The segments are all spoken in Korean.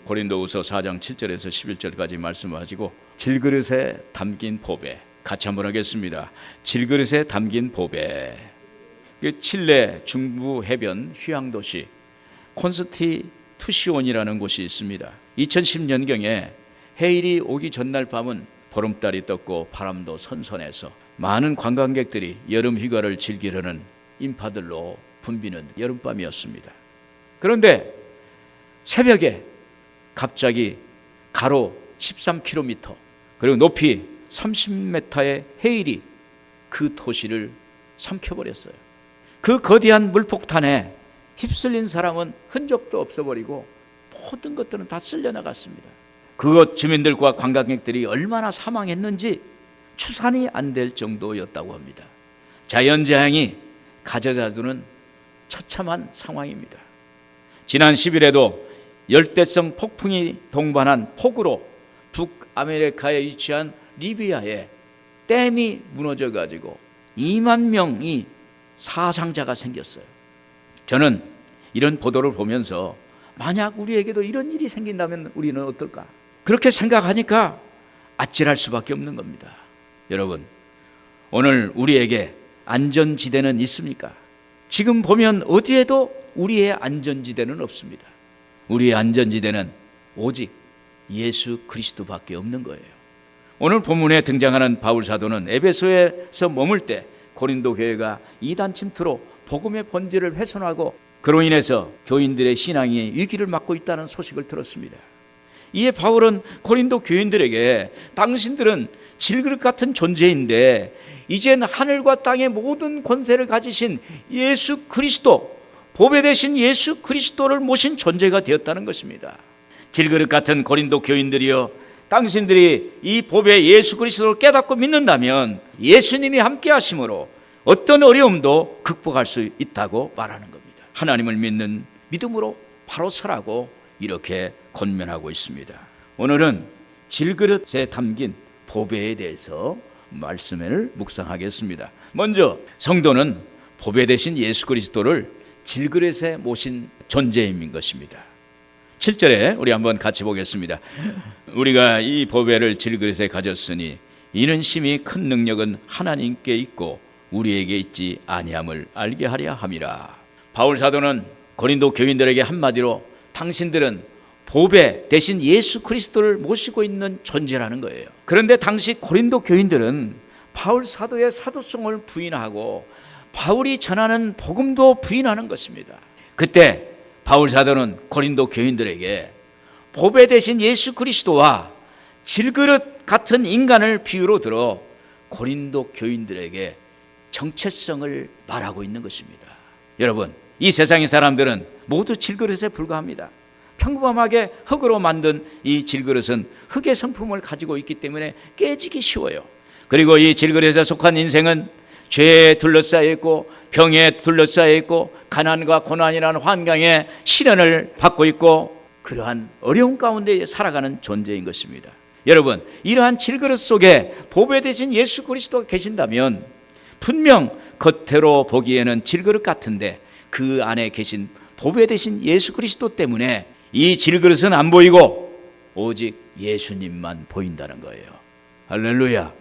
고린도후서 4장 7절에서 11절까지 말씀하시고 질그릇에 담긴 보배, 같이 한번 하겠습니다. 질그릇에 담긴 보배. 칠레 중부 해변 휴양도시 콘스티투시온이라는 곳이 있습니다. 2010년경에 해일이 오기 전날 밤은 보름달이 떴고 바람도 선선해서 많은 관광객들이 여름 휴가를 즐기려는 인파들로 붐비는 여름밤이었습니다. 그런데 새벽에 갑자기 가로 13km 그리고 높이 30m의 해일이 그 도시를 삼켜버렸어요. 그 거대한 물폭탄에 휩쓸린 사람은 흔적도 없어버리고 모든 것들은 다 쓸려나갔습니다. 그곳 주민들과 관광객들이 얼마나 사망했는지 추산이 안 될 정도였다고 합니다. 자연재앙이 가져다주는 처참한 상황입니다. 지난 10일에도 열대성 폭풍이 동반한 폭우로 북아메리카에 위치한 리비아에 댐이 무너져 가지고 2만 명이 사상자가 생겼어요. 저는 이런 보도를 보면서 만약 우리에게도 이런 일이 생긴다면 우리는 어떨까? 그렇게 생각하니까 아찔할 수밖에 없는 겁니다. 여러분, 오늘 우리에게 안전지대는 있습니까? 지금 보면 어디에도 우리의 안전지대는 없습니다. 우리의 안전지대는 오직 예수 그리스도밖에 없는 거예요. 오늘 본문에 등장하는 바울 사도는 에베소에서 머물 때 고린도 교회가 이단 침투로 복음의 본질을 훼손하고 그로 인해서 교인들의 신앙이 위기를 맞고 있다는 소식을 들었습니다. 이에 바울은 고린도 교인들에게 당신들은 질그릇 같은 존재인데 이젠 하늘과 땅의 모든 권세를 가지신 예수 그리스도, 보배 되신 예수 그리스도를 모신 존재가 되었다는 것입니다. 질그릇 같은 고린도 교인들이여, 당신들이 이 보배 예수 그리스도를 깨닫고 믿는다면 예수님이 함께 하심으로 어떤 어려움도 극복할 수 있다고 말하는 겁니다. 하나님을 믿는 믿음으로 바로 서라고 이렇게 권면하고 있습니다. 오늘은 질그릇에 담긴 보배에 대해서 말씀을 묵상하겠습니다. 먼저 성도는 보배 되신 예수 그리스도를 질그릇에 모신 존재인 것입니다. 7절에 우리 한번 같이 보겠습니다. 우리가 이 보배를 질그릇에 가졌으니 이는 심히 큰 능력은 하나님께 있고 우리에게 있지 아니함을 알게 하려 함이라. 바울 사도는 고린도 교인들에게 한마디로 당신들은 보배 대신 예수 그리스도를 모시고 있는 존재라는 거예요. 그런데 당시 고린도 교인들은 바울 사도의 사도성을 부인하고 바울이 전하는 복음도 부인하는 것입니다. 그때 바울 사도는 고린도 교인들에게 보배 대신 예수 그리스도와 질그릇 같은 인간을 비유로 들어 고린도 교인들에게 정체성을 말하고 있는 것입니다. 여러분, 이 세상의 사람들은 모두 질그릇에 불과합니다. 평범하게 흙으로 만든 이 질그릇은 흙의 성품을 가지고 있기 때문에 깨지기 쉬워요. 그리고 이 질그릇에 속한 인생은 죄에 둘러싸여 있고 병에 둘러싸여 있고 가난과 고난이라는 환경에 시련을 받고 있고 그러한 어려움 가운데 살아가는 존재인 것입니다. 여러분, 이러한 질그릇 속에 보배 되신 예수 그리스도가 계신다면 분명 겉으로 보기에는 질그릇 같은데 그 안에 계신 보배 되신 예수 그리스도 때문에 이 질그릇은 안 보이고 오직 예수님만 보인다는 거예요. 할렐루야.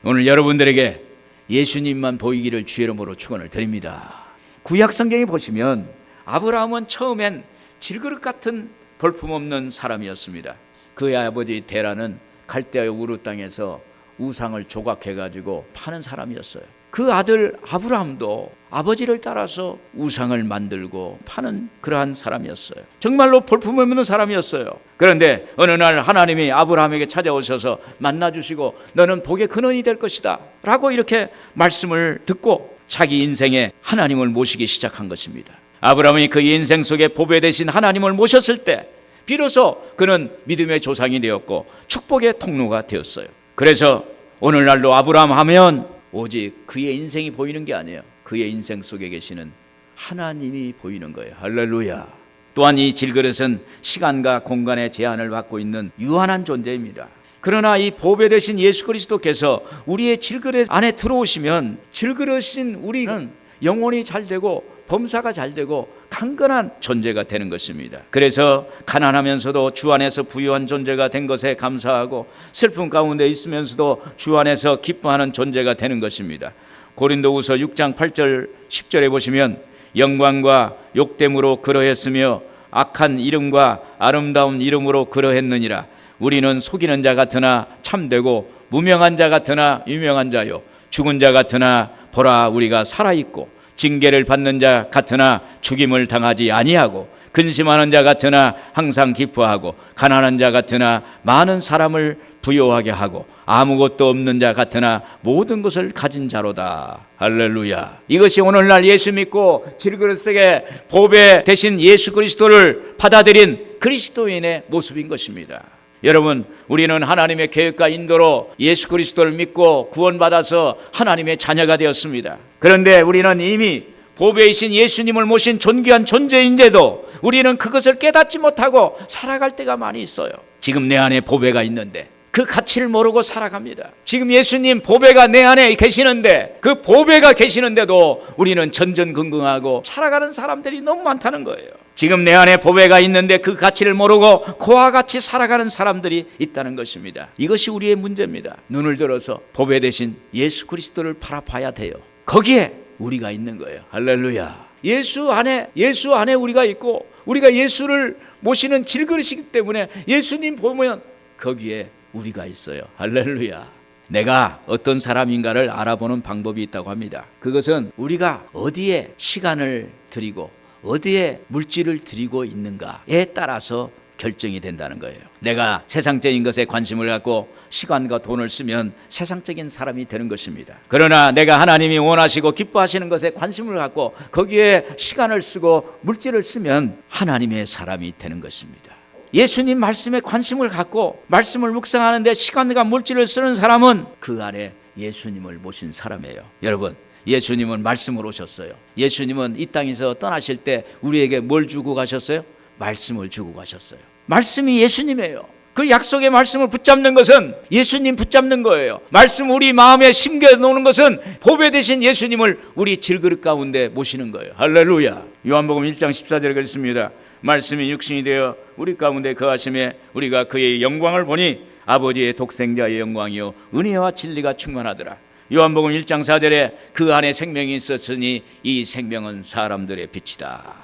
오늘 여러분들에게 예수님만 보이기를 주의 이름으로 축원을 드립니다. 구약 성경에 보시면 아브라함은 처음엔 질그릇 같은 볼품없는 사람이었습니다. 그의 아버지 데라는 갈대아 우르 땅에서 우상을 조각해가지고 파는 사람이었어요. 그 아들 아브라함도 아버지를 따라서 우상을 만들고 파는 그러한 사람이었어요. 정말로 볼품없는 사람이었어요. 그런데 어느 날 하나님이 아브라함에게 찾아오셔서 만나주시고 너는 복의 근원이 될 것이다 라고 이렇게 말씀을 듣고 자기 인생에 하나님을 모시기 시작한 것입니다. 아브라함이 그 인생 속에 보배 되신 하나님을 모셨을 때 비로소 그는 믿음의 조상이 되었고 축복의 통로가 되었어요. 그래서 오늘날로 아브라함 하면 오직 그의 인생이 보이는 게 아니에요. 그의 인생 속에 계시는 하나님이 보이는 거예요. 할렐루야. 또한 이 질그릇은 시간과 공간의 제한을 받고 있는 유한한 존재입니다. 그러나 이 보배 되신 예수 그리스도께서 우리의 질그릇 안에 들어오시면 질그릇인 우리는 영혼이 잘 되고 범사가 잘 되고 강건한 존재가 되는 것입니다. 그래서 가난하면서도 주 안에서 부유한 존재가 된 것에 감사하고 슬픔 가운데 있으면서도 주 안에서 기뻐하는 존재가 되는 것입니다. 고린도후서 6장 8절 10절에 보시면 영광과 욕됨으로 그러했으며 악한 이름과 아름다운 이름으로 그러했느니라. 우리는 속이는 자 같으나 참되고 무명한 자 같으나 유명한 자요 죽은 자 같으나 보라 우리가 살아있고 징계를 받는 자 같으나 죽임을 당하지 아니하고 근심하는 자 같으나 항상 기뻐하고 가난한 자 같으나 많은 사람을 부요하게 하고 아무것도 없는 자 같으나 모든 것을 가진 자로다. 할렐루야. 이것이 오늘날 예수 믿고 질그릇하게 보배 대신 예수 그리스도를 받아들인 그리스도인의 모습인 것입니다. 여러분, 우리는 하나님의 계획과 인도로 예수 그리스도를 믿고 구원받아서 하나님의 자녀가 되었습니다. 그런데 우리는 이미 보배이신 예수님을 모신 존귀한 존재인데도 우리는 그것을 깨닫지 못하고 살아갈 때가 많이 있어요. 지금 내 안에 보배가 있는데 그 가치를 모르고 살아갑니다. 지금 예수님 보배가 내 안에 계시는데 그 보배가 계시는데도 우리는 전전긍긍하고 살아가는 사람들이 너무 많다는 거예요. 지금 내 안에 보배가 있는데 그 가치를 모르고 그와 같이 살아가는 사람들이 있다는 것입니다. 이것이 우리의 문제입니다. 눈을 들어서 보배 대신 예수 그리스도를 바라봐야 돼요. 거기에 우리가 있는 거예요. 할렐루야. 예수 안에 우리가 있고 우리가 예수를 모시는 질그릇이기 때문에 예수님 보면 거기에 우리가 있어요. 할렐루야. 내가 어떤 사람인가를 알아보는 방법이 있다고 합니다. 그것은 우리가 어디에 시간을 들이고 어디에 물질을 들이고 있는가에 따라서 결정이 된다는 거예요. 내가 세상적인 것에 관심을 갖고 시간과 돈을 쓰면 세상적인 사람이 되는 것입니다. 그러나 내가 하나님이 원하시고 기뻐하시는 것에 관심을 갖고 거기에 시간을 쓰고 물질을 쓰면 하나님의 사람이 되는 것입니다. 예수님 말씀에 관심을 갖고 말씀을 묵상하는데 시간과 물질을 쓰는 사람은 그 안에 예수님을 모신 사람이에요. 여러분, 예수님은 말씀으로 오셨어요. 예수님은 이 땅에서 떠나실 때 우리에게 뭘 주고 가셨어요? 말씀을 주고 가셨어요. 말씀이 예수님이에요. 그 약속의 말씀을 붙잡는 것은 예수님 붙잡는 거예요. 말씀 우리 마음에 심겨 놓는 것은 보배 되신 예수님을 우리 질그릇 가운데 모시는 거예요. 할렐루야. 요한복음 1장 14절에 그랬습니다. 말씀이 육신이 되어 우리 가운데 거하심에 우리가 그의 영광을 보니 아버지의 독생자의 영광이요 은혜와 진리가 충만하더라. 요한복음 1장 4절에 그 안에 생명이 있었으니 이 생명은 사람들의 빛이다.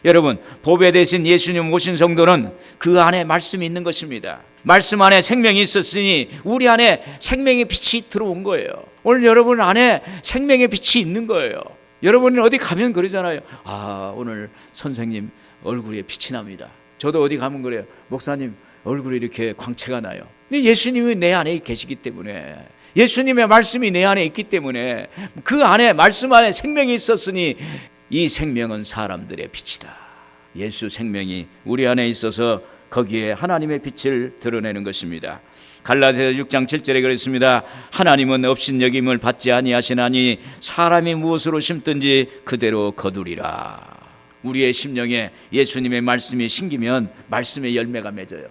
여러분, 보배 대신 예수님 모신 성도는 그 안에 말씀이 있는 것입니다. 말씀 안에 생명이 있었으니 우리 안에 생명의 빛이 들어온 거예요. 오늘 여러분 안에 생명의 빛이 있는 거예요. 여러분은 어디 가면 그러잖아요. 오늘 선생님 얼굴에 빛이 납니다. 저도 어디 가면 그래요. 목사님 얼굴에 이렇게 광채가 나요. 근데 예수님이 내 안에 계시기 때문에, 예수님의 말씀이 내 안에 있기 때문에, 그 안에 말씀 안에 생명이 있었으니 이 생명은 사람들의 빛이다. 예수 생명이 우리 안에 있어서 거기에 하나님의 빛을 드러내는 것입니다. 갈라디아서 6장 7절에 그랬습니다. 하나님은 업신여김을 받지 아니하시나니 사람이 무엇으로 심든지 그대로 거두리라. 우리의 심령에 예수님의 말씀이 심기면 말씀의 열매가 맺어요.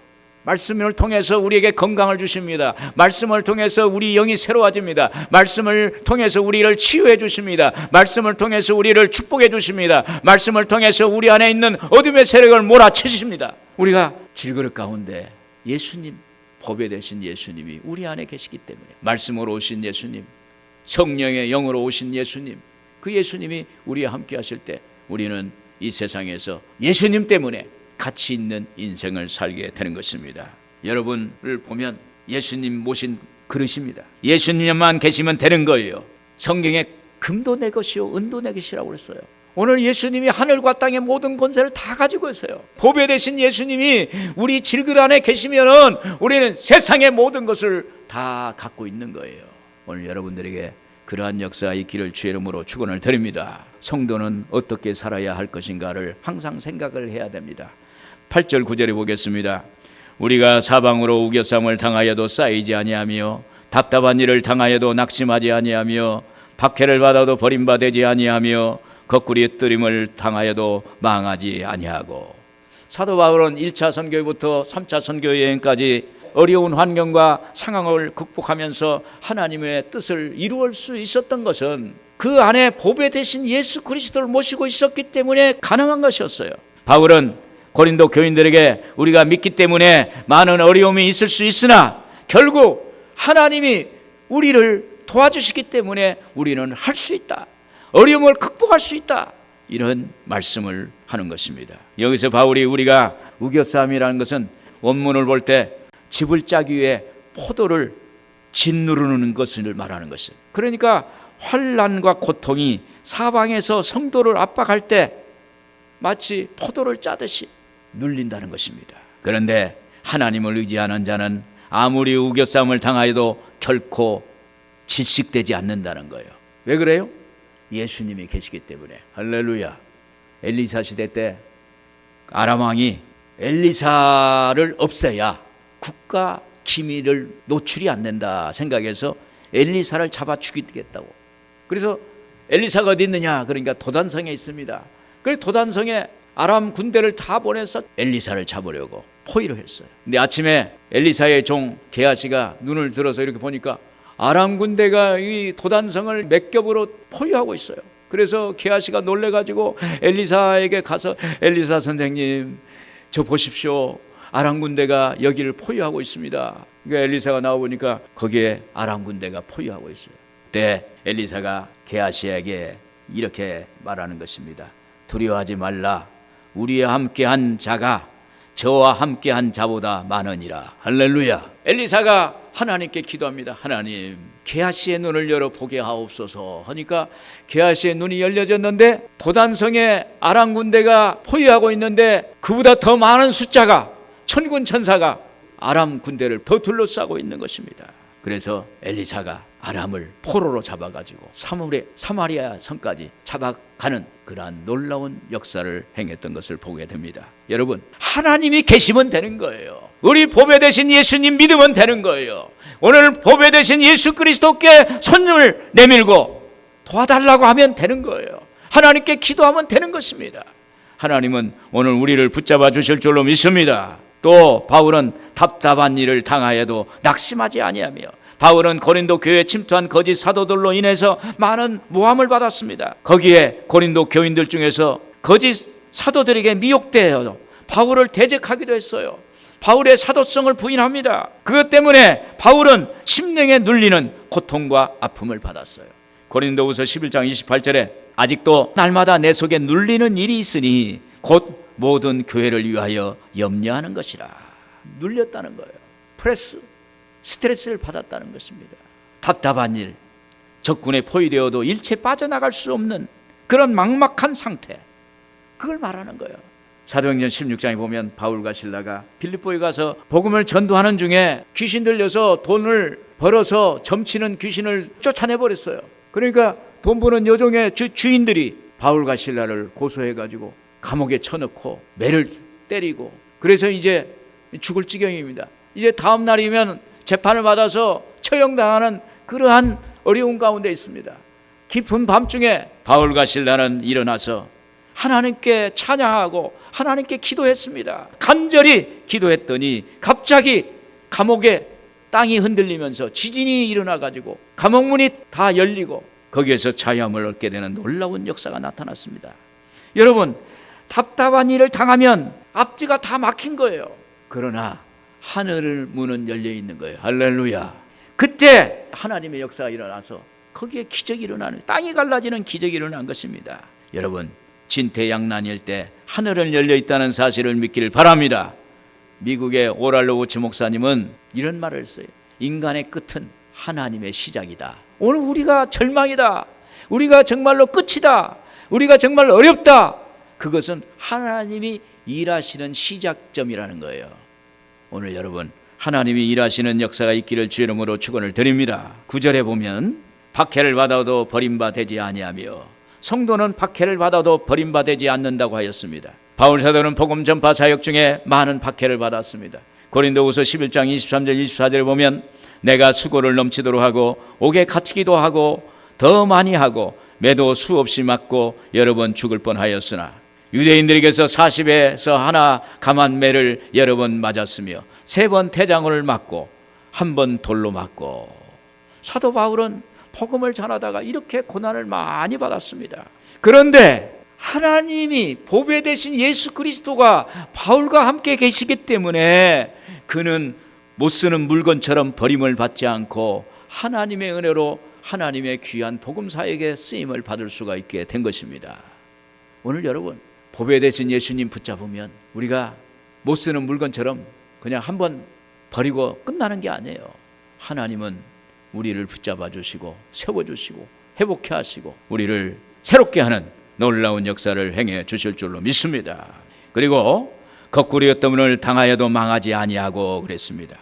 말씀을 통해서 우리에게 건강을 주십니다. 말씀을 통해서 우리 영이 새로워집니다. 말씀을 통해서 우리를 치유해 주십니다. 말씀을 통해서 우리를 축복해 주십니다. 말씀을 통해서 우리 안에 있는 어둠의 세력을 몰아치십니다. 우리가 질그릇 가운데 예수님, 보배 되신 예수님이 우리 안에 계시기 때문에, 말씀으로 오신 예수님, 성령의 영으로 오신 예수님, 그 예수님이 우리와 함께 하실 때 우리는 이 세상에서 예수님 때문에 가치 있는 인생을 살게 되는 것입니다. 여러분을 보면 예수님 모신 그릇입니다. 예수님만 계시면 되는 거예요. 성경에 금도 내 것이요 은도 내 것이라고 그랬어요. 오늘 예수님이 하늘과 땅의 모든 권세를 다 가지고 있어요. 보배 되신 예수님이 우리 질그릇 안에 계시면은 우리는 세상의 모든 것을 다 갖고 있는 거예요. 오늘 여러분들에게 그러한 역사의 길을 주의 이름으로 축원을 드립니다. 성도는 어떻게 살아야 할 것인가를 항상 생각을 해야 됩니다. 8절 9절에 보겠습니다. 우리가 사방으로 우겨쌈을 당하여도 쌓이지 아니하며 답답한 일을 당하여도 낙심하지 아니하며 박해를 받아도 버림받지 아니하며 거꾸리 뜨림을 당하여도 망하지 아니하고. 사도 바울은 1차 선교부터 3차 선교 여행까지 어려운 환경과 상황을 극복하면서 하나님의 뜻을 이루을 수 있었던 것은 그 안에 보배 되신 예수 그리스도를 모시고 있었기 때문에 가능한 것이었어요. 바울은 고린도 교인들에게 우리가 믿기 때문에 많은 어려움이 있을 수 있으나 결국 하나님이 우리를 도와주시기 때문에 우리는 할 수 있다. 어려움을 극복할 수 있다. 이런 말씀을 하는 것입니다. 여기서 바울이 우리가 우겨싸움이라는 것은 원문을 볼 때 짚을 짜기 위해 포도를 짓누르는 것을 말하는 것이에요. 그러니까 환난과 고통이 사방에서 성도를 압박할 때 마치 포도를 짜듯이 눌린다는 것입니다. 그런데 하나님을 의지하는 자는 아무리 우겨싸움을 당하여도 결코 질식되지 않는다는 거예요. 왜 그래요? 예수님이 계시기 때문에. 할렐루야. 엘리사 시대 때 아람 왕이 엘리사를 없애야 국가 기밀을 노출이 안 된다 생각해서 엘리사를 잡아 죽이겠다고. 그래서 엘리사가 어디 있느냐? 그러니까 도단성에 있습니다. 그래서 도단성에 아람 군대를 다 보내서 엘리사를 잡으려고 포위를 했어요. 근데 아침에 엘리사의 종 게하시가 눈을 들어서 이렇게 보니까 아람 군대가 이 도단성을 몇 겹으로 포위하고 있어요. 그래서 게하시가 놀래가지고 엘리사에게 가서 엘리사 선생님 저 보십시오. 아람 군대가 여기를 포위하고 있습니다. 그러니까 엘리사가 나오니까 거기에 아람 군대가 포위하고 있어요. 그때 엘리사가 게하시에게 이렇게 말하는 것입니다. 두려워하지 말라. 우리와 함께한 자가 저와 함께한 자보다 많으니라. 할렐루야. 엘리사가 하나님께 기도합니다. 하나님, 게하시의 눈을 열어 보게 하옵소서 하니까 게하시의 눈이 열려졌는데 도단성에 아람 군대가 포위하고 있는데 그보다 더 많은 숫자가 천군 천사가 아람 군대를 더 둘러싸고 있는 것입니다. 그래서 엘리사가 아람을 포로로 잡아가지고 사마리아 성까지 잡아가는 그러한 놀라운 역사를 행했던 것을 보게 됩니다. 여러분, 하나님이 계시면 되는 거예요. 우리 보배 되신 예수님 믿으면 되는 거예요. 오늘 보배 되신 예수 그리스도께 손을 내밀고 도와달라고 하면 되는 거예요. 하나님께 기도하면 되는 것입니다. 하나님은 오늘 우리를 붙잡아 주실 줄로 믿습니다. 또 바울은 답답한 일을 당하여도 낙심하지 아니하며, 바울은 고린도 교회에 침투한 거짓 사도들로 인해서 많은 모함을 받았습니다. 거기에 고린도 교인들 중에서 거짓 사도들에게 미혹되어 바울을 대적하기도 했어요. 바울의 사도성을 부인합니다. 그것 때문에 바울은 심령에 눌리는 고통과 아픔을 받았어요. 고린도후서 11장 28절에 아직도 날마다 내 속에 눌리는 일이 있으니 곧 모든 교회를 위하여 염려하는 것이라. 눌렸다는 거예요. 스트레스를 받았다는 것입니다. 답답한 일, 적군에 포위되어도 일체 빠져나갈 수 없는 그런 막막한 상태, 그걸 말하는 거예요. 사도행전 16장에 보면 바울과 실라가 빌립보에 가서 복음을 전도하는 중에 귀신 들려서 돈을 벌어서 점치는 귀신을 쫓아내버렸어요. 그러니까 돈 버는 여종의 주인들이 바울과 실라를 고소해가지고 감옥에 쳐넣고 매를 때리고, 그래서 이제 죽을 지경입니다. 이제 다음 날이면 재판을 받아서 처형당하는 그러한 어려운 가운데 있습니다. 깊은 밤중에 바울과 실라는 일어나서 하나님께 찬양하고 하나님께 기도했습니다. 간절히 기도했더니 갑자기 감옥에 땅이 흔들리면서 지진이 일어나가지고 감옥문이 다 열리고 거기에서 자유함을 얻게 되는 놀라운 역사가 나타났습니다. 여러분, 답답한 일을 당하면 앞뒤가 다 막힌 거예요. 그러나 하늘 문은 열려 있는 거예요. 할렐루야. 그때 하나님의 역사가 일어나서 거기에 기적이 일어나는, 땅이 갈라지는 기적이 일어난 것입니다. 여러분, 진퇴양난일 때 하늘은 열려 있다는 사실을 믿기를 바랍니다. 미국의 오랄로우치 목사님은 이런 말을 했어요. 인간의 끝은 하나님의 시작이다. 오늘 우리가 절망이다, 우리가 정말로 끝이다, 우리가 정말 어렵다, 그것은 하나님이 일하시는 시작점이라는 거예요. 오늘 여러분, 하나님이 일하시는 역사가 있기를 주의 이름으로 축원을 드립니다. 9절에 보면 박해를 받아도 버림받지 아니하며, 성도는 박해를 받아도 버림받지 않는다고 하였습니다. 바울 사도는 복음 전파 사역 중에 많은 박해를 받았습니다. 고린도후서 11장 23절 24절에 보면 내가 수고를 넘치도록 하고 옥에 갇히기도 하고 더 많이 하고 매도 수없이 맞고 여러 번 죽을 뻔하였으나 유대인들에게서 40에서 하나 감한 매를 여러 번 맞았으며 3번 태장을 맞고 1번 돌로 맞고, 사도 바울은 복음을 전하다가 이렇게 고난을 많이 받았습니다. 그런데 하나님이 보배 되신 예수 그리스도가 바울과 함께 계시기 때문에 그는 못 쓰는 물건처럼 버림을 받지 않고 하나님의 은혜로 하나님의 귀한 복음사에게 쓰임을 받을 수가 있게 된 것입니다. 오늘 여러분, 보배 되신 예수님 붙잡으면 우리가 못 쓰는 물건처럼 그냥 한번 버리고 끝나는 게 아니에요. 하나님은 우리를 붙잡아 주시고 세워주시고 회복해 하시고 우리를 새롭게 하는 놀라운 역사를 행해 주실 줄로 믿습니다. 그리고 거꾸로 어떠문을 당하여도 망하지 아니하고 그랬습니다.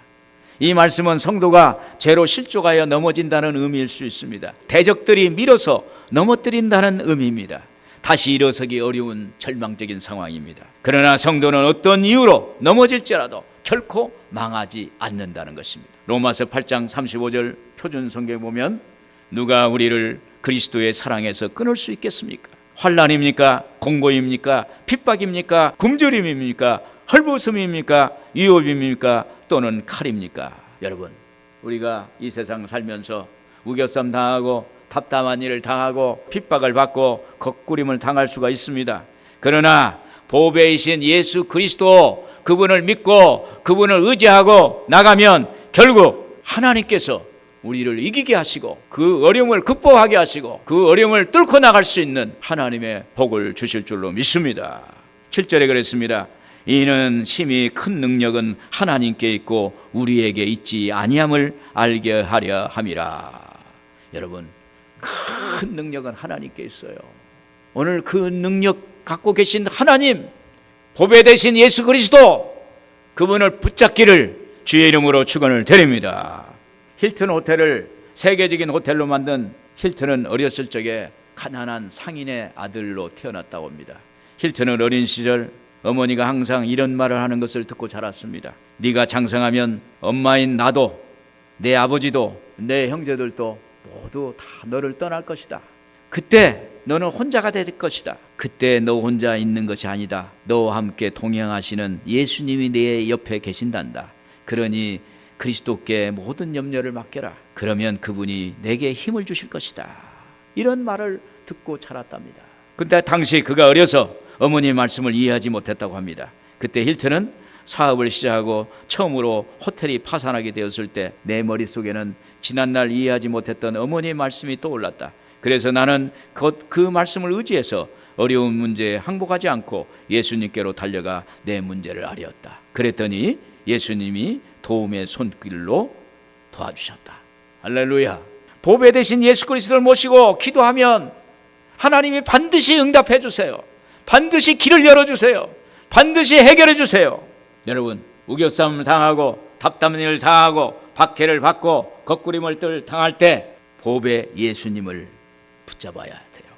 이 말씀은 성도가 죄로 실족하여 넘어진다는 의미일 수 있습니다. 대적들이 밀어서 넘어뜨린다는 의미입니다. 다시 일어서기 어려운 절망적인 상황입니다. 그러나 성도는 어떤 이유로 넘어질지라도 결코 망하지 않는다는 것입니다. 로마서 8장 35절 표준 성경에 보면 누가 우리를 그리스도의 사랑에서 끊을 수 있겠습니까? 환난입니까? 공고입니까? 핍박입니까? 굶주림입니까? 헐벗음입니까? 위협입니까? 또는 칼입니까? 여러분, 우리가 이 세상 살면서 우겨쌈 당하고 답답한 일을 당하고 핍박을 받고 거꾸림을 당할 수가 있습니다. 그러나 보배이신 예수 그리스도, 그분을 믿고 그분을 의지하고 나가면 결국 하나님께서 우리를 이기게 하시고 그 어려움을 극복하게 하시고 그 어려움을 뚫고 나갈 수 있는 하나님의 복을 주실 줄로 믿습니다. 7절에 그랬습니다. 이는 심히 큰 능력은 하나님께 있고 우리에게 있지 아니함을 알게 하려 함이라. 여러분, 큰 능력은 하나님께 있어요. 오늘 그 능력 갖고 계신 하나님, 보배 되신 예수 그리스도, 그분을 붙잡기를 주의 이름으로 축원을 드립니다. 힐튼 호텔을 세계적인 호텔로 만든 힐튼은 어렸을 적에 가난한 상인의 아들로 태어났다고 합니다. 힐튼은 어린 시절 어머니가 항상 이런 말을 하는 것을 듣고 자랐습니다. 네가 장성하면 엄마인 나도, 내 아버지도, 내 형제들도 모두 다 너를 떠날 것이다. 그때 너는 혼자가 될 것이다. 그때 너 혼자 있는 것이 아니다. 너와 함께 동행하시는 예수님이 내 옆에 계신단다. 그러니 그리스도께 모든 염려를 맡겨라. 그러면 그분이 내게 힘을 주실 것이다. 이런 말을 듣고 자랐답니다. 근데 당시 그가 어려서 어머니의 말씀을 이해하지 못했다고 합니다. 그때 힐튼은 사업을 시작하고 처음으로 호텔이 파산하게 되었을 때 내 머릿속에는 지난날 이해하지 못했던 어머니의 말씀이 떠올랐다. 그래서 나는 그 말씀을 의지해서 어려운 문제에 항복하지 않고 예수님께로 달려가 내 문제를 아뢰었다. 그랬더니 예수님이 도움의 손길로 도와주셨다. 할렐루야. 보배 되신 예수 그리스도를 모시고 기도하면 하나님이 반드시 응답해 주세요. 반드시 길을 열어주세요. 반드시 해결해 주세요. 여러분, 우겨싸움을 당하고 답답한 일을 당하고 박해를 받고 거꾸림을 당할 때 보배 예수님을 붙잡아야 돼요.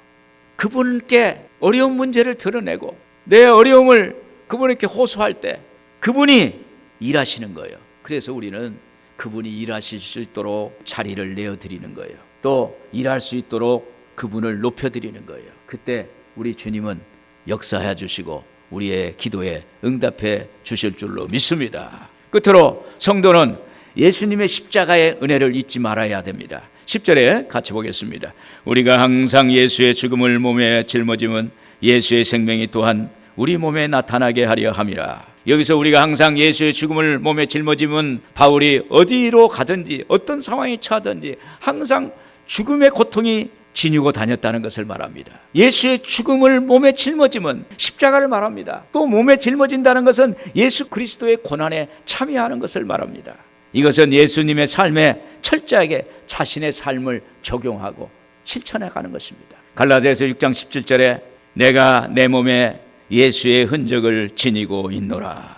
그분께 어려운 문제를 드러내고 내 어려움을 그분에게 호소할 때 그분이 일하시는 거예요. 그래서 우리는 그분이 일하실 수 있도록 자리를 내어드리는 거예요. 또 일할 수 있도록 그분을 높여드리는 거예요. 그때 우리 주님은 역사해 주시고 우리의 기도에 응답해 주실 줄로 믿습니다. 끝으로 성도는 예수님의 십자가의 은혜를 잊지 말아야 됩니다. 10절에 같이 보겠습니다. 우리가 항상 예수의 죽음을 몸에 짊어짐은 예수의 생명이 또한 우리 몸에 나타나게 하려 함이라. 여기서 우리가 항상 예수의 죽음을 몸에 짊어짐은 바울이 어디로 가든지 어떤 상황에 처하든지 항상 죽음의 고통이 지니고 다녔다는 것을 말합니다. 예수의 죽음을 몸에 짊어짐은 십자가를 말합니다. 또 몸에 짊어진다는 것은 예수 그리스도의 고난에 참여하는 것을 말합니다. 이것은 예수님의 삶에 철저하게 자신의 삶을 적용하고 실천해 가는 것입니다. 갈라디아서 6장 17절에 내가 내 몸에 예수의 흔적을 지니고 있노라.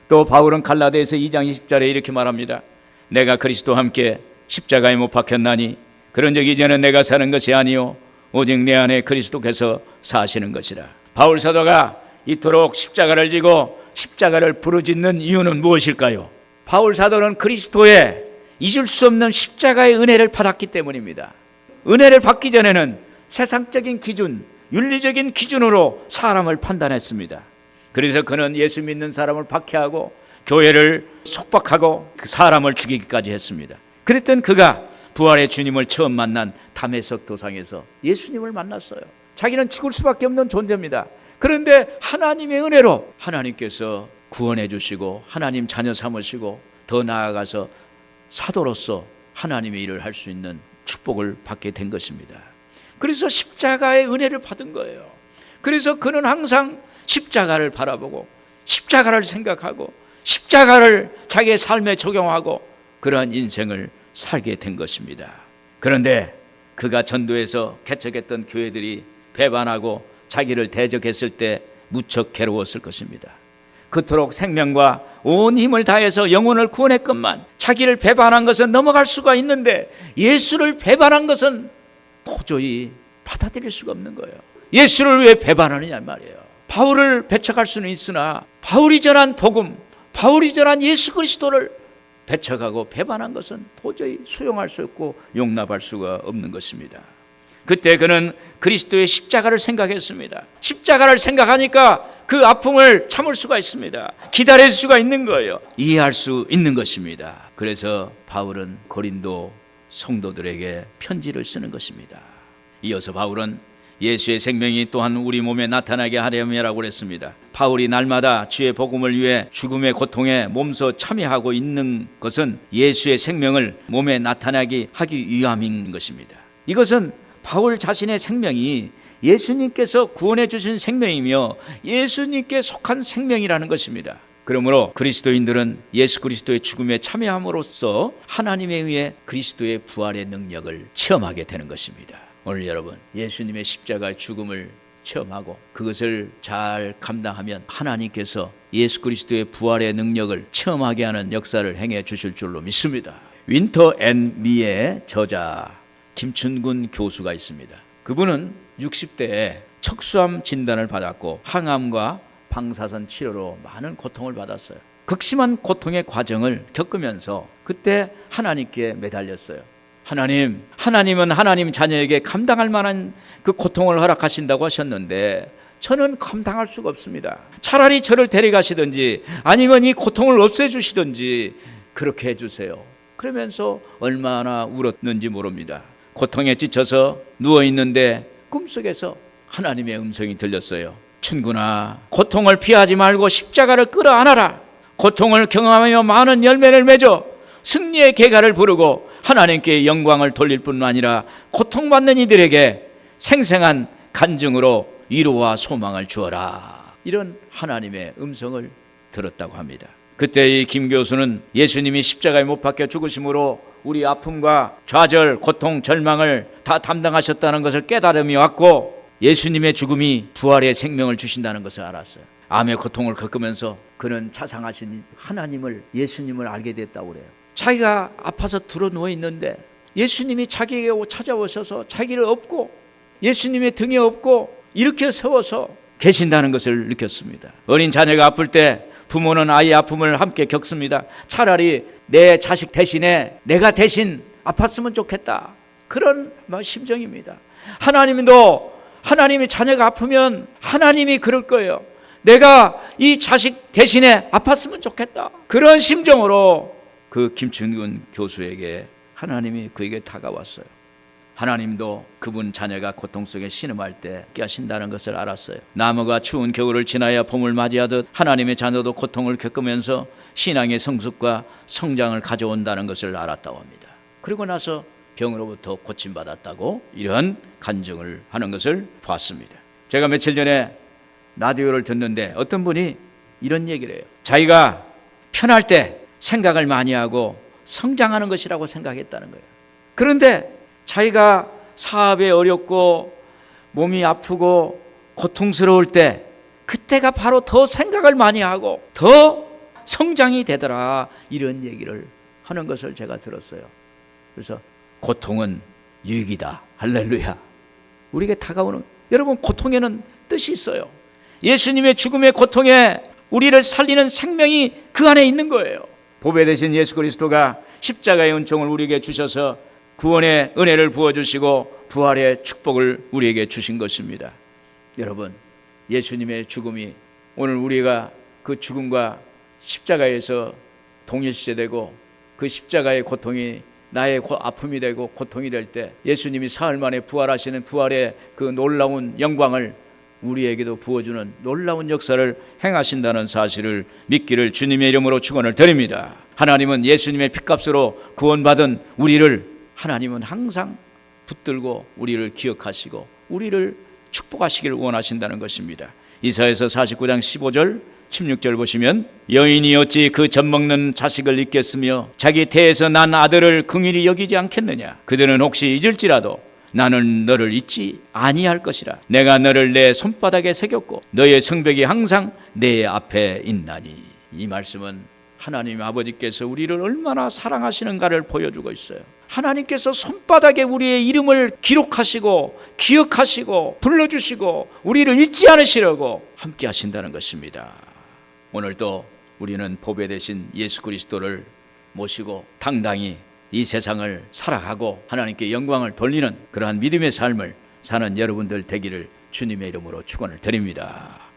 또 바울은 갈라디아서 2장 20절에 이렇게 말합니다. 내가 그리스도와 함께 십자가에 못 박혔나니 그런즉 이제는 내가 사는 것이 아니요 오직 내 안에 그리스도께서 사시는 것이라. 바울 사도가 이토록 십자가를 지고 십자가를 부르짖는 이유는 무엇일까요? 바울 사도는 그리스도의 잊을 수 없는 십자가의 은혜를 받았기 때문입니다. 은혜를 받기 전에는 세상적인 기준, 윤리적인 기준으로 사람을 판단했습니다. 그래서 그는 예수 믿는 사람을 박해하고 교회를 속박하고 그 사람을 죽이기까지 했습니다. 그랬던 그가 부활의 주님을 처음 만난 다메섹 도상에서 예수님을 만났어요. 자기는 죽을 수밖에 없는 존재입니다. 그런데 하나님의 은혜로 하나님께서 구원해 주시고 하나님 자녀 삼으시고 더 나아가서 사도로서 하나님의 일을 할 수 있는 축복을 받게 된 것입니다. 그래서 십자가의 은혜를 받은 거예요. 그래서 그는 항상 십자가를 바라보고 십자가를 생각하고 십자가를 자기의 삶에 적용하고 그러한 인생을 살게 된 것입니다. 그런데 그가 전도해서 개척했던 교회들이 배반하고 자기를 대적했을 때 무척 괴로웠을 것입니다. 그토록 생명과 온 힘을 다해서 영혼을 구원했건만 자기를 배반한 것은 넘어갈 수가 있는데 예수를 배반한 것은 도저히 받아들일 수가 없는 거예요. 예수를 왜 배반하느냐 말이에요. 바울을 배척할 수는 있으나 바울이 전한 복음, 바울이 전한 예수 그리스도를 배척하고 배반한 것은 도저히 수용할 수 없고 용납할 수가 없는 것입니다. 그때 그는 그리스도의 십자가를 생각했습니다. 십자가를 생각하니까 그 아픔을 참을 수가 있습니다. 기다릴 수가 있는 거예요. 이해할 수 있는 것입니다. 그래서 바울은 고린도 성도들에게 편지를 쓰는 것입니다. 이어서 바울은 예수의 생명이 또한 우리 몸에 나타나게 하려면이라고 그랬습니다. 바울이 날마다 주의 복음을 위해 죽음의 고통에 몸소 참여하고 있는 것은 예수의 생명을 몸에 나타나게 하기 위함인 것입니다. 이것은 바울 자신의 생명이 예수님께서 구원해 주신 생명이며 예수님께 속한 생명이라는 것입니다. 그러므로 그리스도인들은 예수 그리스도의 죽음에 참여함으로써 하나님에 의해 그리스도의 부활의 능력을 체험하게 되는 것입니다. 오늘 여러분 예수님의 십자가의 죽음을 체험하고 그것을 잘 감당하면 하나님께서 예수 그리스도의 부활의 능력을 체험하게 하는 역사를 행해 주실 줄로 믿습니다. 윈터 앤 미의 저자 김춘근 교수가 있습니다. 그분은 60대에 척수암 진단을 받았고 항암과 방사선 치료로 많은 고통을 받았어요. 극심한 고통의 과정을 겪으면서 그때 하나님께 매달렸어요. 하나님은 하나님 자녀에게 감당할 만한 그 고통을 허락하신다고 하셨는데 저는 감당할 수가 없습니다. 차라리 저를 데려가시든지 아니면 이 고통을 없애주시든지 그렇게 해주세요. 그러면서 얼마나 울었는지 모릅니다. 고통에 지쳐서 누워있는데 꿈속에서 하나님의 음성이 들렸어요. 춘구나 고통을 피하지 말고 십자가를 끌어안아라. 고통을 경험하며 많은 열매를 맺어 승리의 계가를 부르고 하나님께 영광을 돌릴 뿐만 아니라 고통받는 이들에게 생생한 간증으로 위로와 소망을 주어라. 이런 하나님의 음성을 들었다고 합니다. 그때 이 김 교수는 예수님이 십자가에 못 박혀 죽으심으로 우리 아픔과 좌절, 고통, 절망을 다 담당하셨다는 것을 깨달음이 왔고 예수님의 죽음이 부활의 생명을 주신다는 것을 알았어요. 암의 고통을 겪으면서 그는 자상하신 하나님을, 예수님을 알게 됐다고 그래요. 자기가 아파서 들어 누워 있는데 예수님이 자기에게 찾아오셔서 자기를 업고 예수님의 등에 업고 이렇게 세워서 계신다는 것을 느꼈습니다. 어린 자녀가 아플 때 부모는 아이의 아픔을 함께 겪습니다. 차라리 내 자식 대신에 내가 대신 아팠으면 좋겠다. 그런 심정입니다. 하나님의 자녀가 아프면 하나님이 그럴 거예요. 내가 이 자식 대신에 아팠으면 좋겠다. 그런 심정으로 그 김춘근 교수에게 하나님이 그에게 다가왔어요. 하나님도 그분 자녀가 고통 속에 신음할 때 깨신다는 것을 알았어요. 나무가 추운 겨울을 지나야 봄을 맞이하듯 하나님의 자녀도 고통을 겪으면서 신앙의 성숙과 성장을 가져온다는 것을 알았다고 합니다. 그리고 나서 병으로부터 고침받았다고 이런 간증을 하는 것을 봤습니다. 제가 며칠 전에 라디오를 듣는데 어떤 분이 이런 얘기를 해요. 자기가 편할 때 생각을 많이 하고 성장하는 것이라고 생각했다는 거예요. 그런데 자기가 사업에 어렵고 몸이 아프고 고통스러울 때 그때가 바로 더 생각을 많이 하고 더 성장이 되더라, 이런 얘기를 하는 것을 제가 들었어요. 그래서 고통은 유익이다. 할렐루야. 우리에게 다가오는, 여러분, 고통에는 뜻이 있어요. 예수님의 죽음의 고통에 우리를 살리는 생명이 그 안에 있는 거예요. 보배 되신 예수 그리스도가 십자가의 은총을 우리에게 주셔서 구원의 은혜를 부어주시고 부활의 축복을 우리에게 주신 것입니다. 여러분, 예수님의 죽음이 오늘 우리가 그 죽음과 십자가에서 동일시되고 그 십자가의 고통이 나의 아픔이 되고 고통이 될 때 예수님이 사흘 만에 부활하시는 부활의 그 놀라운 영광을 우리에게도 부어주는 놀라운 역사를 행하신다는 사실을 믿기를 주님의 이름으로 축원을 드립니다. 하나님은 예수님의 핏값으로 구원받은 우리를 하나님은 항상 붙들고 우리를 기억하시고 우리를 축복하시길 원하신다는 것입니다. 이사야서 49장 15절 16절 보시면 여인이 어찌 그 젖먹는 자식을 잊겠으며 자기 태에서 난 아들을 긍휼히 여기지 않겠느냐. 그들은 혹시 잊을지라도 나는 너를 잊지 아니할 것이라. 내가 너를 내 손바닥에 새겼고 너의 성벽이 항상 내 앞에 있나니. 이 말씀은 하나님 아버지께서 우리를 얼마나 사랑하시는가를 보여주고 있어요. 하나님께서 손바닥에 우리의 이름을 기록하시고 기억하시고 불러주시고 우리를 잊지 않으시려고 함께 하신다는 것입니다. 오늘도 우리는 보배 되신 예수 그리스도를 모시고 당당히 이 세상을 살아가고 하나님께 영광을 돌리는 그러한 믿음의 삶을 사는 여러분들 되기를 주님의 이름으로 축원을 드립니다.